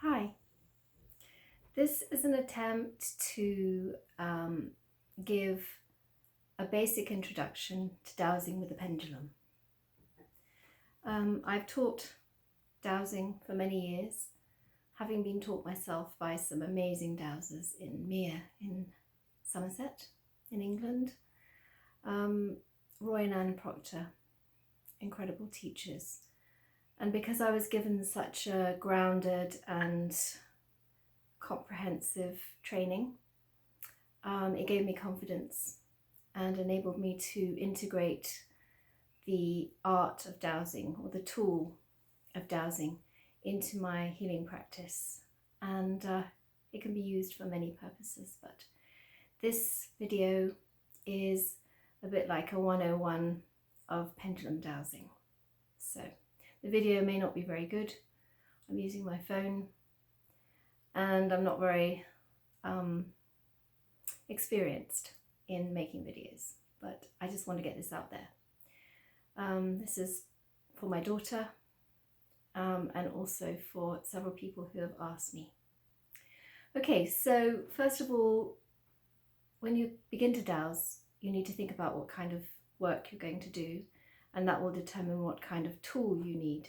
Hi, this is an attempt to give a basic introduction to dowsing with a pendulum. I've taught dowsing for many years, having been taught myself by some amazing dowsers in Mere in Somerset in England, Roy and Anne Proctor, incredible teachers. And because I was given such a grounded and comprehensive training, it gave me confidence and enabled me to integrate the art of dowsing, or the tool of dowsing, into my healing practice. And it can be used for many purposes, but this video is a bit like a 101 of pendulum dowsing. So the video may not be very good. I'm using my phone and I'm not very experienced in making videos, but I just want to get this out there. This is for my daughter and also for several people who have asked me. Okay, so first of all, when you begin to dowse, you need to think about what kind of work you're going to do, and that will determine what kind of tool you need.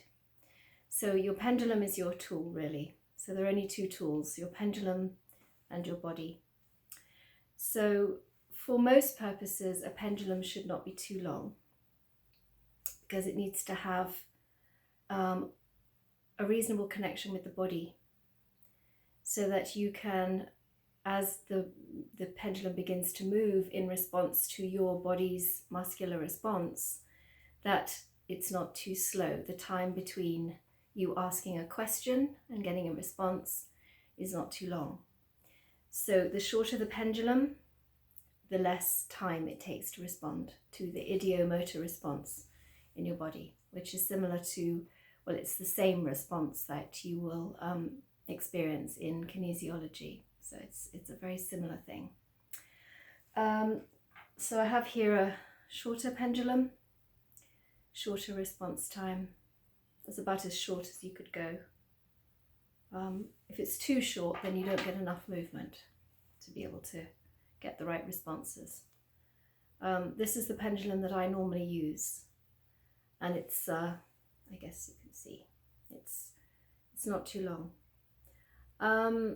So your pendulum is your tool, really. So there are only two tools, your pendulum and your body. So for most purposes, a pendulum should not be too long, because it needs to have a reasonable connection with the body, so that you can, as the pendulum begins to move in response to your body's muscular response, that it's not too slow. The time between you asking a question and getting a response is not too long. So the shorter the pendulum, the less time it takes to respond to the ideomotor response in your body, which is similar to, well, it's the same response that you will experience in kinesiology. So it's a very similar thing. So I have here a shorter pendulum, shorter response time. That's about as short as you could go. If it's too short, then you don't get enough movement to be able to get the right responses. This is the pendulum that I normally use, and it's I guess you can see it's not too long.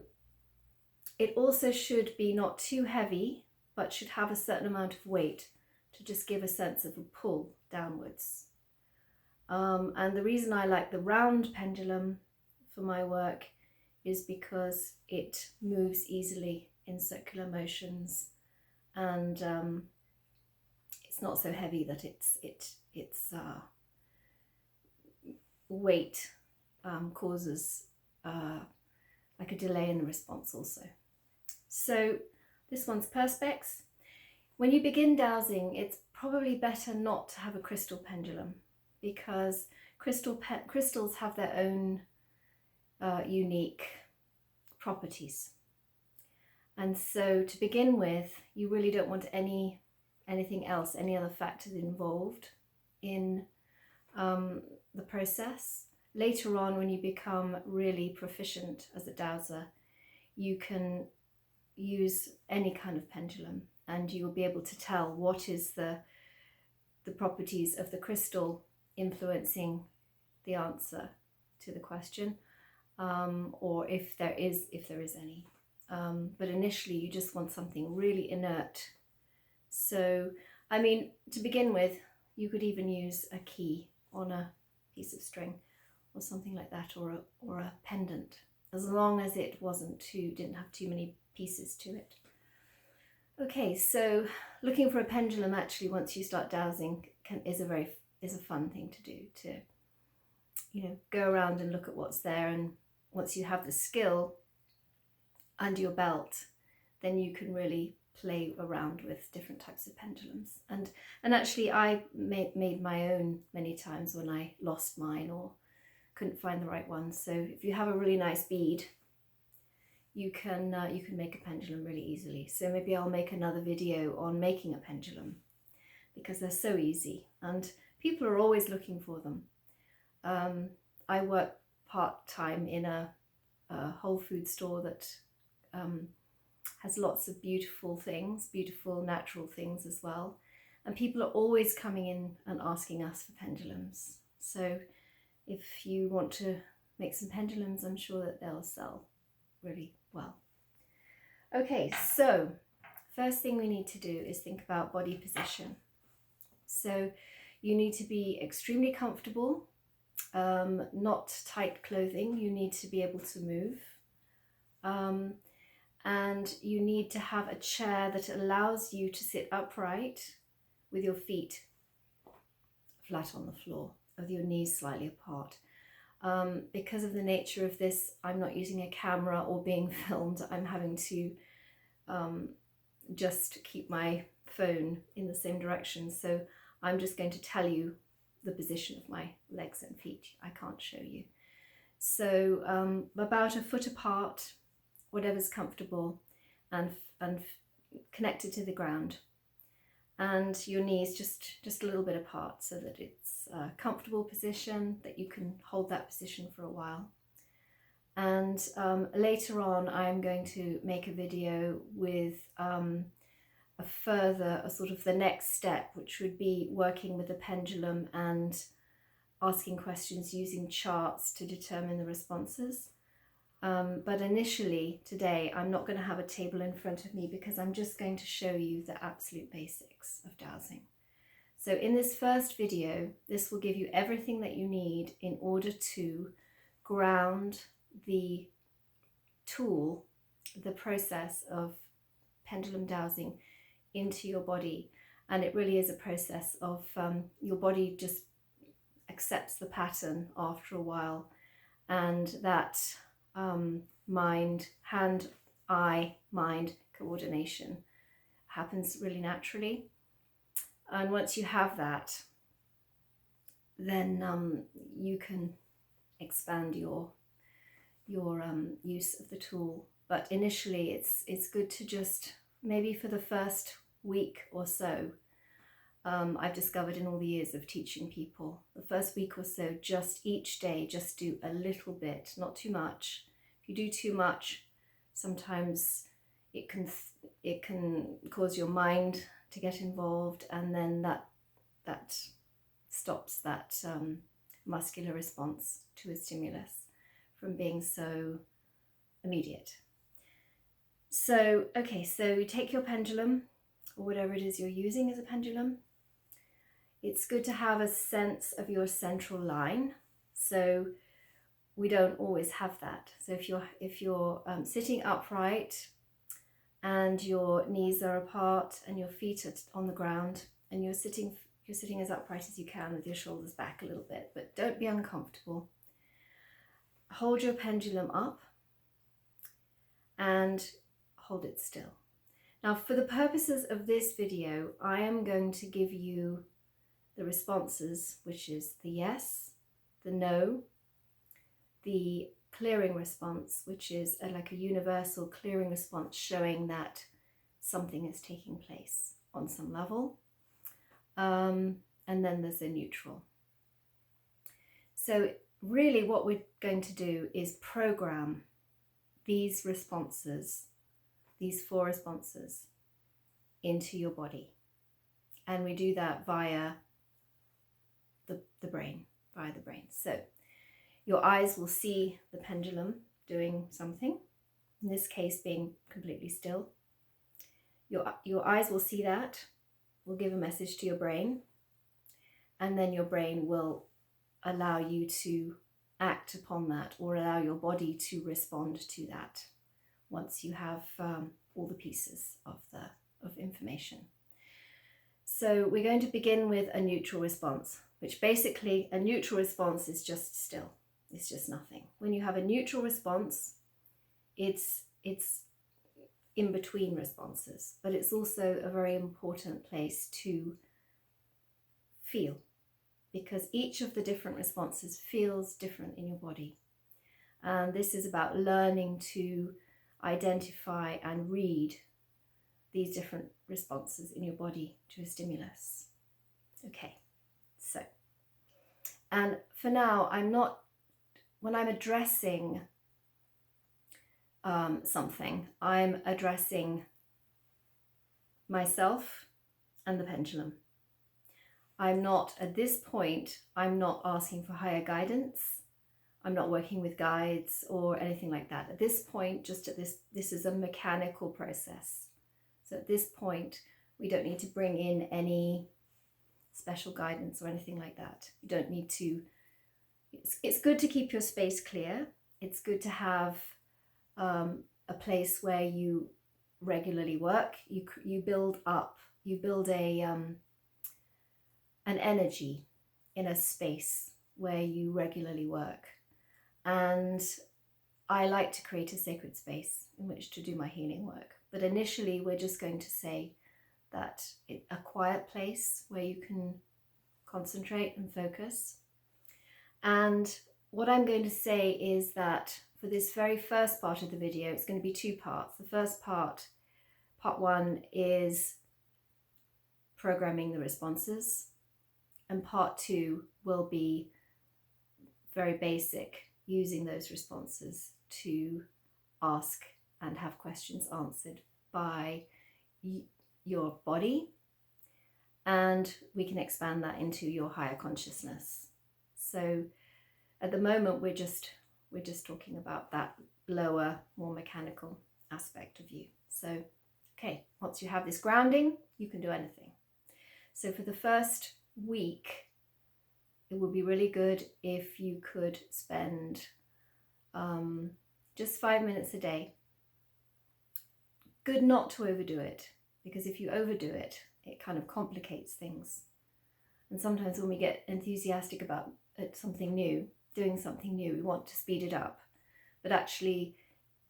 It also should be not too heavy, but should have a certain amount of weight to just give a sense of a pull downwards. And the reason I like the round pendulum for my work is because it moves easily in circular motions, and it's not so heavy that its weight causes like a delay in the response also. So this one's Perspex. When you begin dowsing, it's probably better not to have a crystal pendulum, because crystals have their own unique properties. And so to begin with, you really don't want anything else, any other factors involved in the process. Later on, when you become really proficient as a dowser, you can use any kind of pendulum, and you will be able to tell what is the properties of the crystal influencing the answer to the question, or if there is any. But initially you just want something really inert. So, I mean, to begin with, you could even use a key on a piece of string or something like that, or a pendant, as long as it didn't have too many pieces to it. Okay, so looking for a pendulum, actually, once you start dowsing, is a fun thing to do, to, you know, go around and look at what's there. And once you have the skill under your belt, then you can really play around with different types of pendulums. And actually, I made my own many times when I lost mine or couldn't find the right one. So if you have a really nice bead, you can make a pendulum really easily. So maybe I'll make another video on making a pendulum, because they're so easy and people are always looking for them. I work part-time in a a whole food store that has lots of beautiful things, beautiful natural things as well. And people are always coming in and asking us for pendulums. So if you want to make some pendulums, I'm sure that they'll sell really well. Okay, so first thing we need to do is think about body position. So you need to be extremely comfortable, not tight clothing. You need to be able to move. And you need to have a chair that allows you to sit upright with your feet flat on the floor, with your knees slightly apart. Because of the nature of this, I'm not using a camera or being filmed. I'm having to just keep my phone in the same direction. So I'm just going to tell you the position of my legs and feet. I can't show you. So about a foot apart, whatever's comfortable, and connected to the ground, and your knees just a little bit apart, so that it's a comfortable position, that you can hold that position for a while. And later on I'm going to make a video with a sort of the next step, which would be working with the pendulum and asking questions using charts to determine the responses. But initially today I'm not going to have a table in front of me, because I'm just going to show you the absolute basics of dowsing. So in this first video, this will give you everything that you need in order to ground the tool, the process of pendulum dowsing, into your body. And it really is a process of your body just accepts the pattern after a while, and that hand-eye-mind coordination happens really naturally. And once you have that, then you can expand your use of the tool. But initially it's good to just, maybe for the first week or so, I've discovered in all the years of teaching people, the first week or so, just each day, just do a little bit, not too much. If you do too much, sometimes it can cause your mind to get involved, and then that stops that muscular response to a stimulus from being so immediate. So, okay, so you take your pendulum, or whatever it is you're using as a pendulum. It's good to have a sense of your central line. So we don't always have that. So if you're sitting upright and your knees are apart and your feet are on the ground, and you're sitting as upright as you can with your shoulders back a little bit, but don't be uncomfortable. Hold your pendulum up and hold it still. Now, for the purposes of this video, I am going to give you the responses, which is the yes, the no, the clearing response, which is like a universal clearing response showing that something is taking place on some level. And then there's a neutral. So really what we're going to do is program these responses, these 4 responses, into your body. And we do that via the brain, So your eyes will see the pendulum doing something, in this case being completely still. Your eyes will see that, will give a message to your brain, and then your brain will allow you to act upon that, or allow your body to respond to that once you have all the pieces of information. So we're going to begin with a neutral response, which basically, a neutral response is just still. It's just nothing. When you have a neutral response, it's in between responses, but it's also a very important place to feel, because each of the different responses feels different in your body. And this is about learning to identify and read these different responses in your body to a stimulus. Okay, so, and for now, when I'm addressing something. I'm addressing myself and the pendulum. I'm not, at this point, I'm not asking for higher guidance. I'm not working with guides or anything like that. At this point, just at this is a mechanical process. So at this point, we don't need to bring in any special guidance or anything like that. You don't need to, it's good to keep your space clear. It's good to have a place where you regularly work. You build an energy in a space where you regularly work. And I like to create a sacred space in which to do my healing work. But initially, we're just going to say that a quiet place where you can concentrate and focus. And what I'm going to say is that for this very first part of the video, it's going to be two parts. The first part one, is programming the responses, and part two will be very basic, using those responses to ask and have questions answered by your body, and we can expand that into your higher consciousness. So at the moment we're just talking about that lower, more mechanical aspect of you. So okay, once you have this grounding, you can do anything. So for the first week, it would be really good if you could spend just 5 minutes a day. Good not to overdo it, because if you overdo it, it kind of complicates things. And sometimes when we get enthusiastic about something new, doing something new, we want to speed it up. But actually,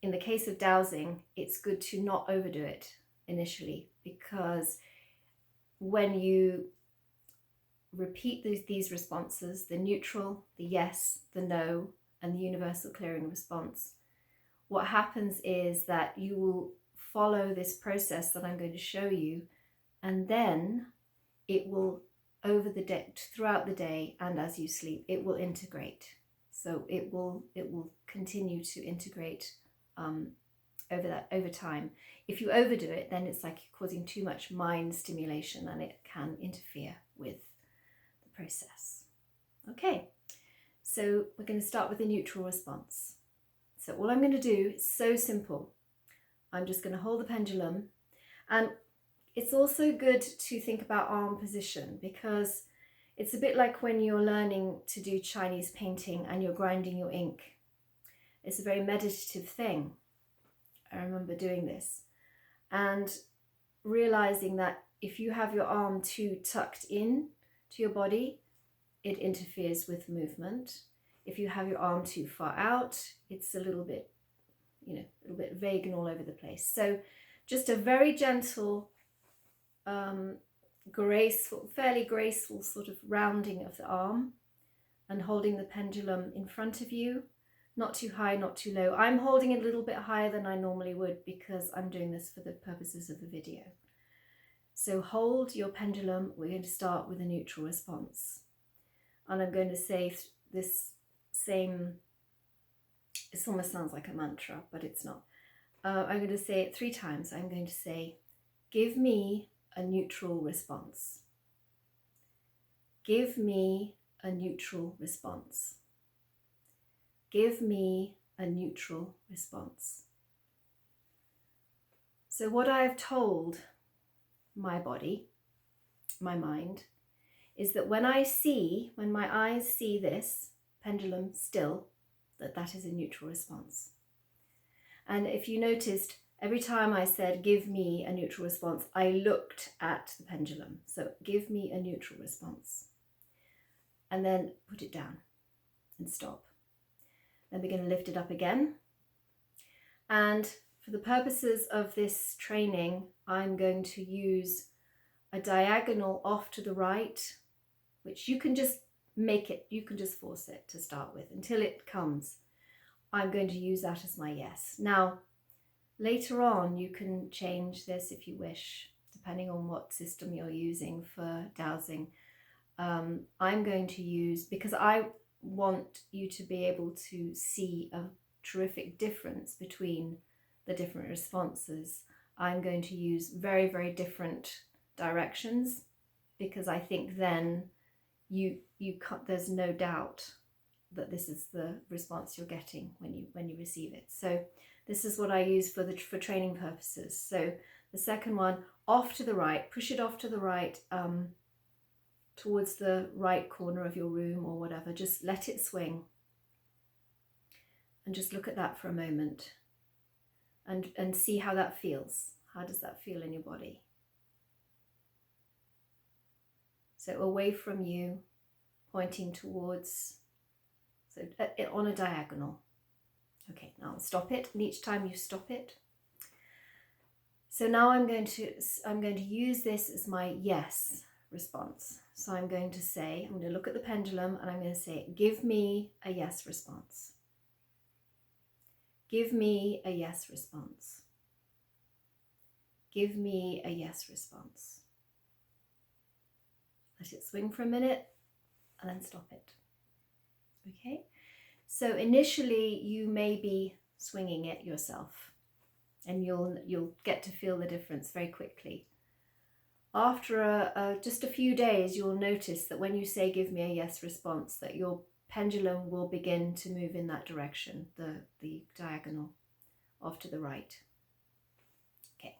in the case of dowsing, it's good to not overdo it initially, because when you repeat these responses, the neutral, the yes, the no, and the universal clearing response, what happens is that you will follow this process that I'm going to show you, and then it will, over the day, throughout the day and as you sleep, it will integrate. So it will continue to integrate over time. If you overdo it, then it's like you're causing too much mind stimulation, and it can interfere with the process. Okay, so we're going to start with the neutral response. So all I'm going to do is so simple. I'm just going to hold the pendulum, and it's also good to think about arm position, because it's a bit like when you're learning to do Chinese painting and you're grinding your ink. It's a very meditative thing. I remember doing this and realizing that if you have your arm too tucked in to your body, it interferes with movement. If you have your arm too far out, it's a little bit vague and all over the place. So just a very gentle, fairly graceful sort of rounding of the arm, and holding the pendulum in front of you, not too high, not too low. I'm holding it a little bit higher than I normally would, because I'm doing this for the purposes of the video. So hold your pendulum. We're going to start with a neutral response, and I'm going to say this same, it almost sounds like a mantra, but it's not. I'm going to say it 3 times. I'm going to say, give me a neutral response. Give me a neutral response. Give me a neutral response. So what I've told my body, my mind, is that when my eyes see this pendulum still, that is a neutral response. And if you noticed, every time I said, give me a neutral response, I looked at the pendulum. So give me a neutral response. And then put it down and stop. Then we're going to lift it up again. And for the purposes of this training, I'm going to use a diagonal off to the right, which you can just make it, you can just force it to start with until it comes. I'm going to use that as my yes. Now, later on, you can change this if you wish, depending on what system you're using for dowsing. I'm going to use, because I want you to be able to see a terrific difference between the different responses, I'm going to use very, very different directions, because I think then you can't, there's no doubt that this is the response you're getting when you receive it. So this is what I use for training purposes. So the second one, off to the right, push it off to the right, towards the right corner of your room or whatever. Just let it swing and just look at that for a moment and see how that feels. How does that feel in your body? So away from you, pointing towards, so on a diagonal. Okay, now I'll stop it, and each time you stop it. So now I'm going to use this as my yes response. So I'm going to look at the pendulum and I'm going to say, give me a yes response. Give me a yes response. Give me a yes response. Let it swing for a minute and then stop it. Okay, so initially you may be swinging it yourself, and you'll get to feel the difference very quickly. After just a few days, you'll notice that when you say give me a yes response, that your pendulum will begin to move in that direction, the diagonal off to the right. Okay,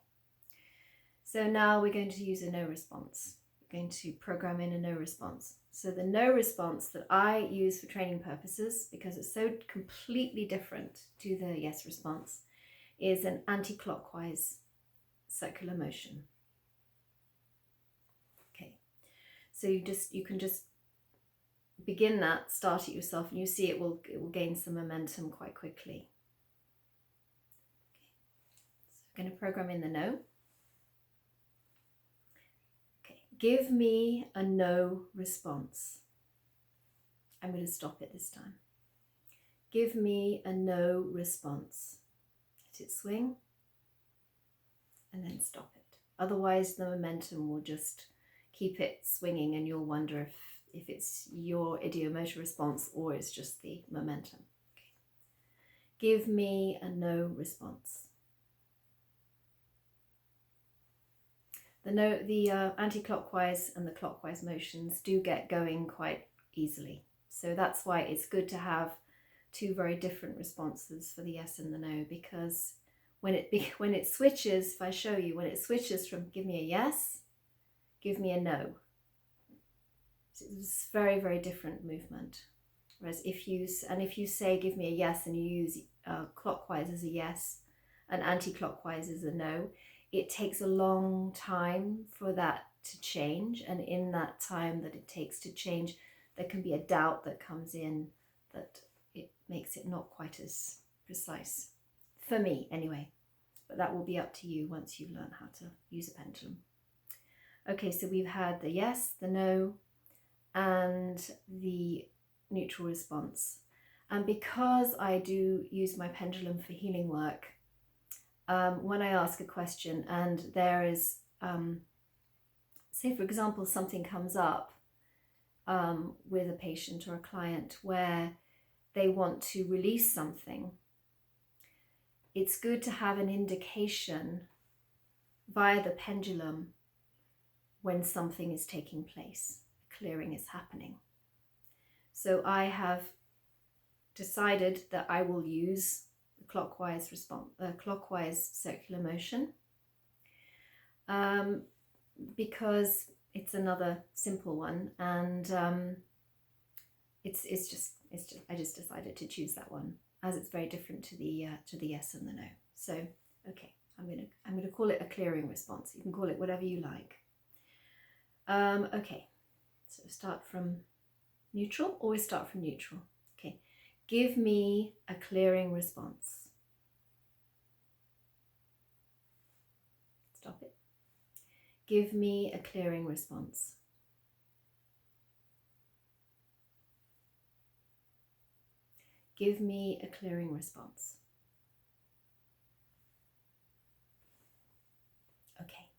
so now we're going to use a no response. We're going to program in a no response. So the no response that I use for training purposes, because it's so completely different to the yes response, is an anti-clockwise circular motion. Okay, so you can just begin that, start it yourself, and you see it will gain some momentum quite quickly. Okay, so I'm going to program in the no. Okay, give me a no response. I'm going to stop it this time. Give me a no response. Let it swing and then stop it. Otherwise the momentum will just keep it swinging and you'll wonder if it's your ideomotor response or it's just the momentum. Okay. Give me a no response. The anti-clockwise and the clockwise motions do get going quite easily. So that's why it's good to have two very different responses for the yes and the no, because when it switches, if I show you, when it switches from give me a yes, give me a no, it's very, very different movement. Whereas if you say give me a yes and you use clockwise as a yes and anti-clockwise as a no, it takes a long time for that to change, and in that time that it takes to change, there can be a doubt that comes in that it makes it not quite as precise, for me anyway, but that will be up to you once you've learned how to use a pendulum. Okay, so we've had the yes, the no, and the neutral response. And because I do use my pendulum for healing work, when I ask a question and there is, say for example, something comes up with a patient or a client where they want to release something, it's good to have an indication via the pendulum when something is taking place, clearing is happening. So I have decided that I will use the clockwise clockwise circular motion, because it's another simple one, and I just decided to choose that one as it's very different to the yes and the no. So okay, I'm gonna call it a clearing response. You can call it whatever you like. Okay, so start from neutral. Always start from neutral. Okay, give me a clearing response. Stop it. Give me a clearing response. Give me a clearing response. Okay,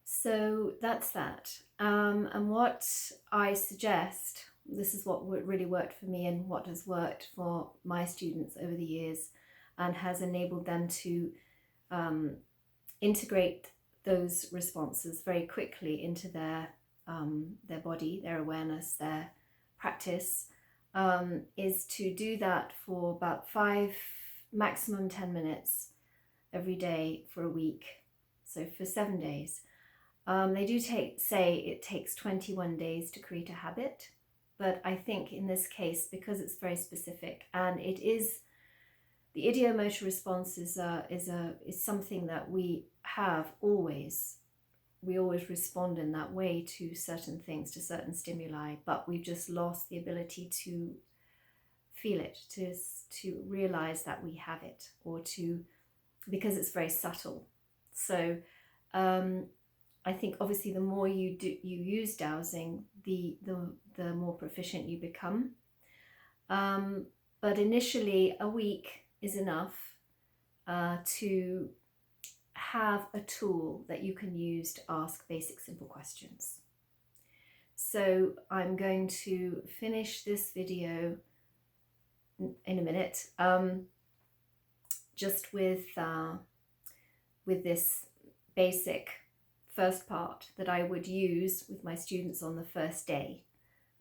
so that's that. And what I suggest this is what really worked for me and what has worked for my students over the years, and has enabled them to integrate those responses very quickly into their body, their awareness, their practice, is to do that for about 5, maximum 10 minutes every day for a week. So for 7 days. They do say it takes 21 days to create a habit, but I think in this case, because it's very specific, and it is, the ideomotor response is something that we have always. We always respond in that way to certain things, to certain stimuli, but we've just lost the ability to feel it, to realize that we have it, or to, because it's very subtle. So I think obviously the more you use dowsing, the more proficient you become. But initially a week is enough to have a tool that you can use to ask basic simple questions. So I'm going to finish this video in a minute, just with this basic first part that I would use with my students on the first day,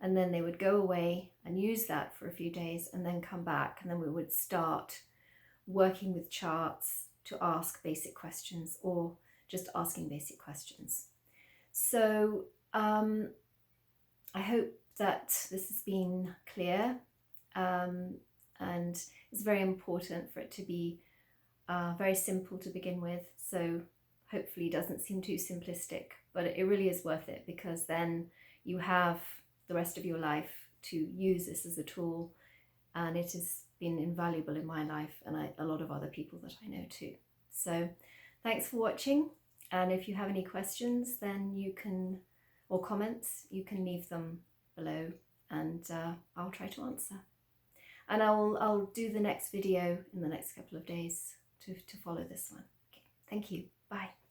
and then they would go away and use that for a few days and then come back, and then we would start working with charts to ask basic questions, or just asking basic questions. So I hope that this has been clear, and it's very important for it to be very simple to begin with, so hopefully it doesn't seem too simplistic, but it really is worth it, because then you have the rest of your life to use this as a tool, and it has been invaluable in my life and a lot of other people that I know too. So thanks for watching, and if you have any questions, then you can, or comments, you can leave them below, and I'll try to answer. And I'll do the next video in the next couple of days to follow this one. Okay, thank you. Bye.